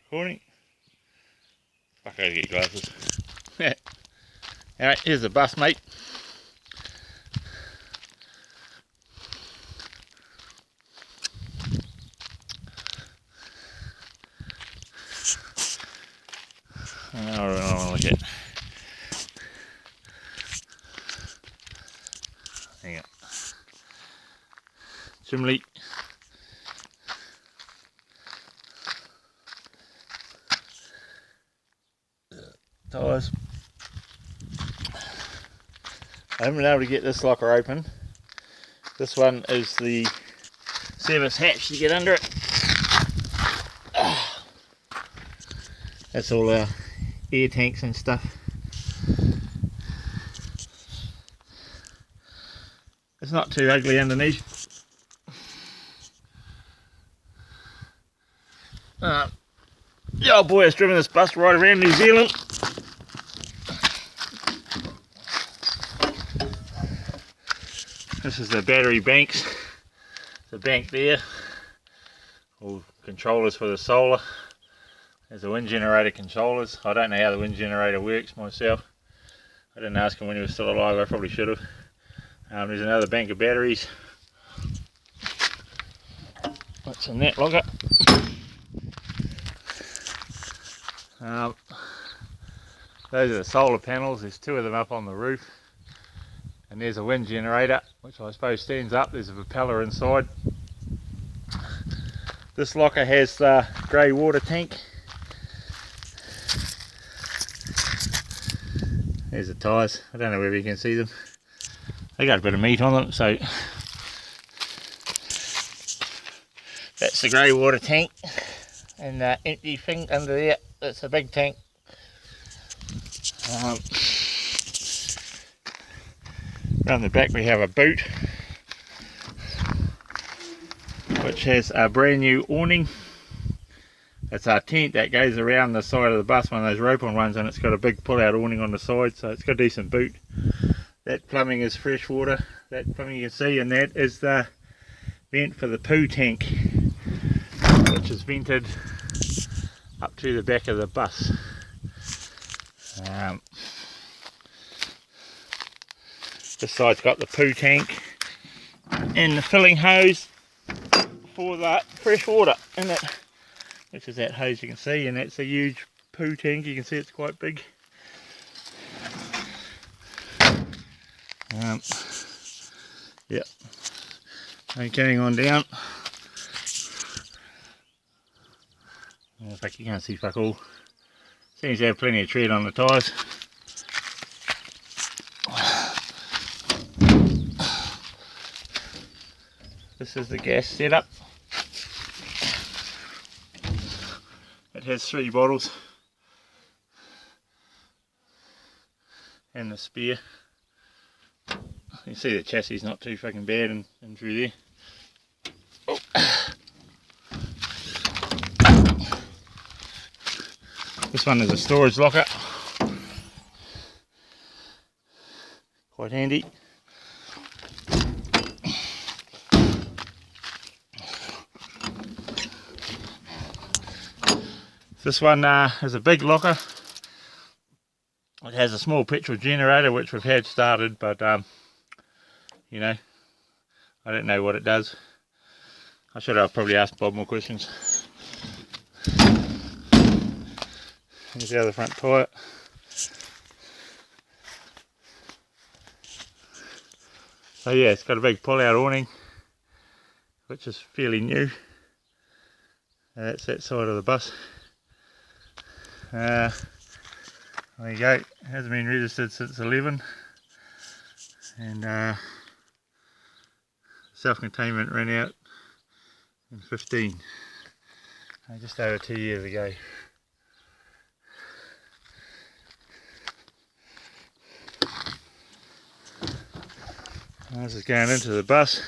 Recording? Fuck, I gotta get glasses. Alright, here's the bus, mate. I don't want to look at. Hang on. Chimney. Tyres. I haven't been able to get this locker open. This one is the service hatch to get under it. That's all our air tanks and stuff. It's not too ugly underneath. The old boy has driven this bus right around New Zealand. This is the battery banks. The bank there. All controllers for the solar. There's the wind generator controllers. I don't know how the wind generator works myself. I didn't ask him when he was still alive. I probably should have. There's another bank of batteries. What's in that locker? Those are the solar panels. There's two of them up on the roof. And there's a wind generator, which I suppose stands up. There's a propeller inside. This locker has the grey water tank. There's the tyres. I don't know whether you can see them. They got a bit of meat on them, so that's the grey water tank. And the empty thing under there, that's a big tank. Around the back we have a boot, which has a brand new awning. It's our tent that goes around the side of the bus, one of those rope-on ones, and it's got a big pull-out awning on the side, so it's got a decent boot. That plumbing is fresh water. That plumbing you can see, and that is the vent for the poo tank, which is vented up to the back of the bus. This side's got the poo tank and the filling hose for the fresh water in it, which is that hose you can see, and that's a huge poo tank. You can see it's quite big. Yep. And carrying on down. In fact, you can't see fuck all. Seems to have plenty of tread on the tyres. This is the gas setup. It has 3 bottles and the spare. You can see the chassis is not too fucking bad and through there. Oh. This one is a storage locker. Quite handy. This one is a big locker. It has a small petrol generator which we've had started, but you know, I don't know what it does. I should have probably asked Bob more questions. Here's the other front tyre. So yeah, it's got a big pull-out awning, which is fairly new. That's that side of the bus. There you go. It hasn't been registered since 11, and self-containment ran out in 15, just over 2 years ago. This is going into the bus.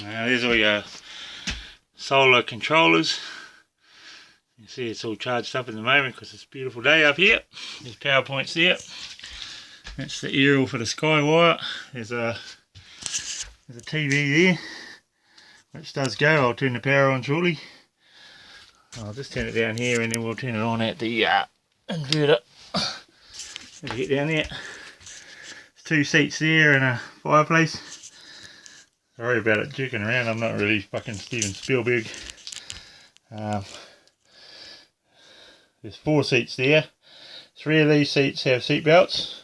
Now there's all your solar controllers. You see it's all charged up at the moment because it's a beautiful day up here. There's power points there. That's the aerial for the Skywire. There's a TV there, which does go. I'll turn the power on shortly. I'll just turn it down here and then we'll turn it on at the inverter. As you get down there, there's 2 seats there and a fireplace. Sorry about it jerking around, I'm not really fucking Steven Spielberg. There's 4 seats there. 3 of these seats have seat belts.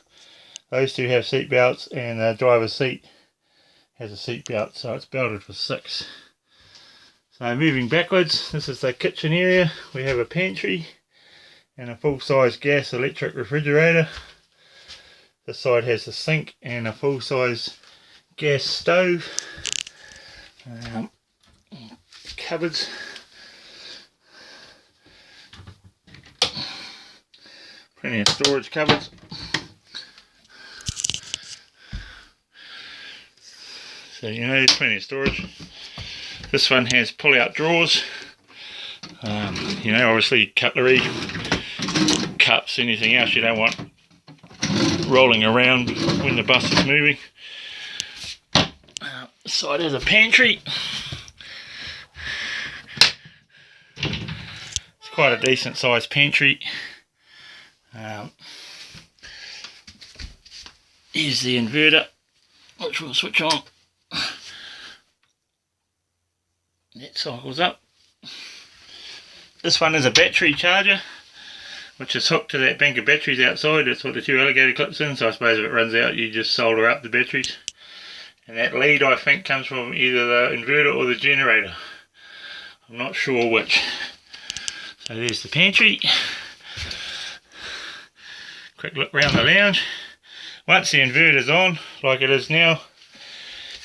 Those 2 have seat belts, and the driver's seat has a seat belt, so it's belted for 6. So moving backwards, this is the kitchen area. We have a pantry and a full-size gas electric refrigerator. This side has the sink and a full-size gas stove. Cupboards. Plenty of storage cupboards. So you know, there's plenty of storage. This one has pull-out drawers. You know, obviously cutlery, cups, anything else you don't want rolling around when the bus is moving. This side has a pantry. It's quite a decent sized pantry. Here's the inverter, which we'll switch on. That cycles up. This one is a battery charger, which is hooked to that bank of batteries outside. That's what the 2 alligator clips in, so I suppose if it runs out you just solder up the batteries. And that lead I think comes from either the inverter or the generator. I'm not sure which. So there's the pantry. Quick look round the lounge. Once the inverter's on, like it is now,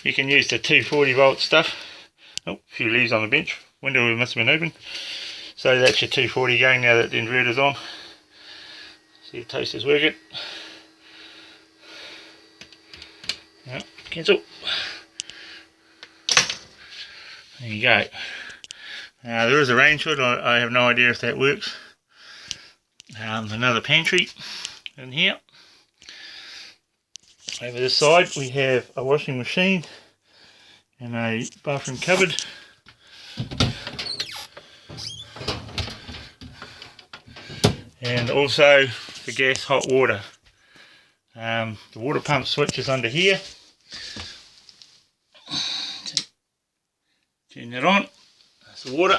you can use the 240 volt stuff. Oh, a few leaves on the bench. Window must have been open. So that's your 240 going now that the inverter's on. See the toaster's working. Yep, cancel. There you go. Now there is a range hood. I have no idea if that works. Another pantry in here. Over this side we have a washing machine and a bathroom cupboard. And also the gas hot water. The water pump switch is under here. Turn that on. That's the water.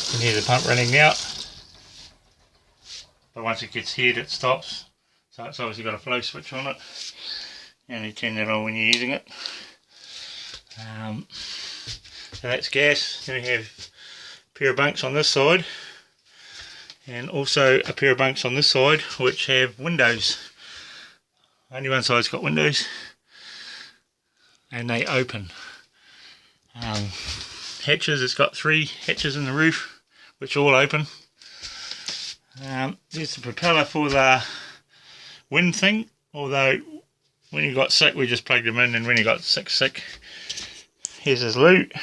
You can hear the pump running now. But once it gets heated it stops. So it's obviously got a flow switch on it. And you turn that on when you're using it. So that's gas. Then we have a pair of bunks on this side. And also a pair of bunks on this side which have windows. Only one side's got windows. And they open. Hatches, it's got 3 hatches in the roof which all open. There's the propeller for the wind thing, although when you got sick we just plugged them in, and when you got sick, here's his loop.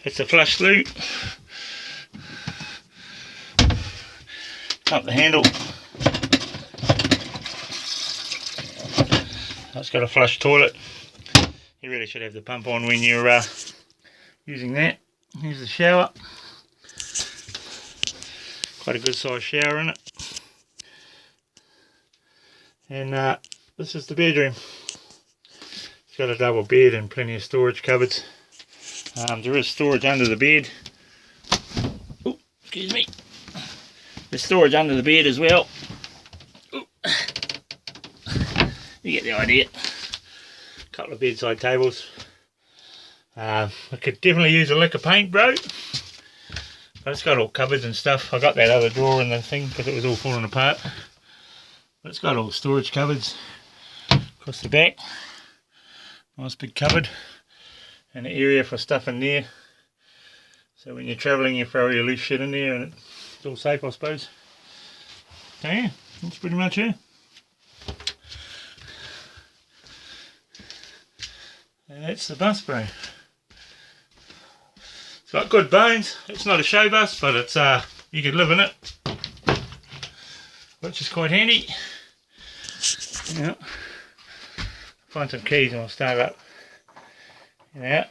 It's a flush loop. Up the handle. It's got a flush toilet. You really should have the pump on when you're using that. Here's the shower. Quite a good sized shower in it. And this is the bedroom. It's got a double bed and plenty of storage cupboards. There is storage under the bed. Ooh, excuse me. There's storage under the bed as well. Ooh. You get the idea. A couple of bedside tables. I could definitely use a lick of paint, bro. But it's got all cupboards and stuff. I got that other drawer in the thing because it was all falling apart. But it's got all storage cupboards across the back. Nice big cupboard. And an area for stuff in there. So when you're travelling you throw your loose shit in there and it's all safe, I suppose. So yeah, that's pretty much it. And that's the bus, bro. It's got good bones. It's not a show bus, but it's you could live in it. which is quite handy. Yeah. Find some keys and I'll start up. Yeah.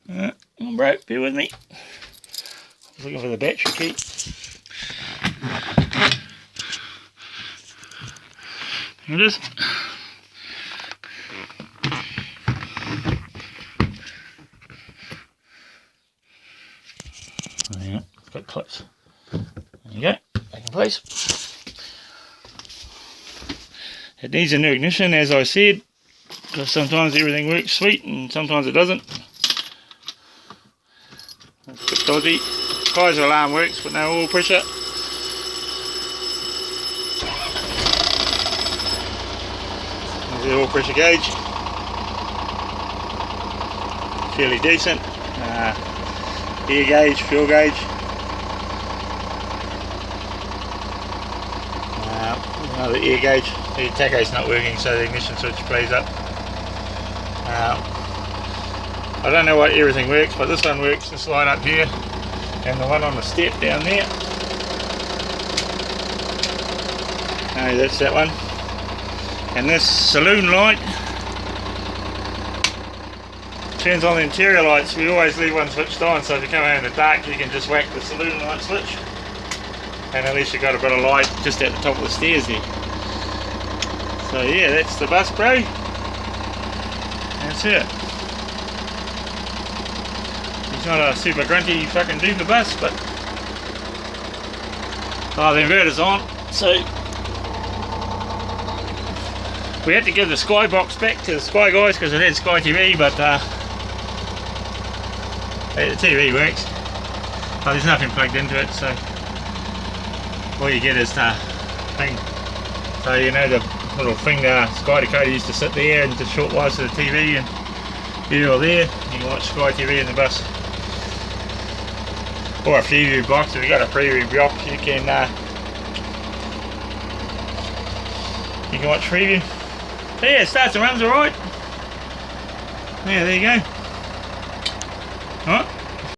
I'm broke, bear with me. I was looking for the battery key. Here it is. Yeah, it's got clips. There you go, back in place. It needs a new ignition, as I said, because sometimes everything works sweet and sometimes it doesn't. It's a bit dodgy. Kaiser alarm works, but no oil pressure. There's the oil pressure gauge. Fairly decent. Air gauge, fuel gauge. Another air gauge. The tacho's not working, so the ignition switch plays up. I don't know what everything works, but this one works, this light up here, and the one on the step down there. No, that's that one. And this saloon light turns on the interior lights. We always leave one switched on, so if you come out in the dark you can just whack the saloon light switch, and at least you've got a bit of light just at the top of the stairs there. So yeah, that's the Bus Pro. That's it. He's not a super grunty fucking dude, the bus, but the inverter's on, so we had to give the Skybox back to the Sky guys because it had Sky TV, but the TV works, but there's nothing plugged into it, so all you get is the thing. So you know the little thing Sky decoder used to sit there and just short wires to the TV, and here or there you can watch Sky TV in the bus. Or a Freeview box. If you've got a Freeview box you can watch Freeview. So yeah, it starts and runs alright. Yeah, there you go. Alright.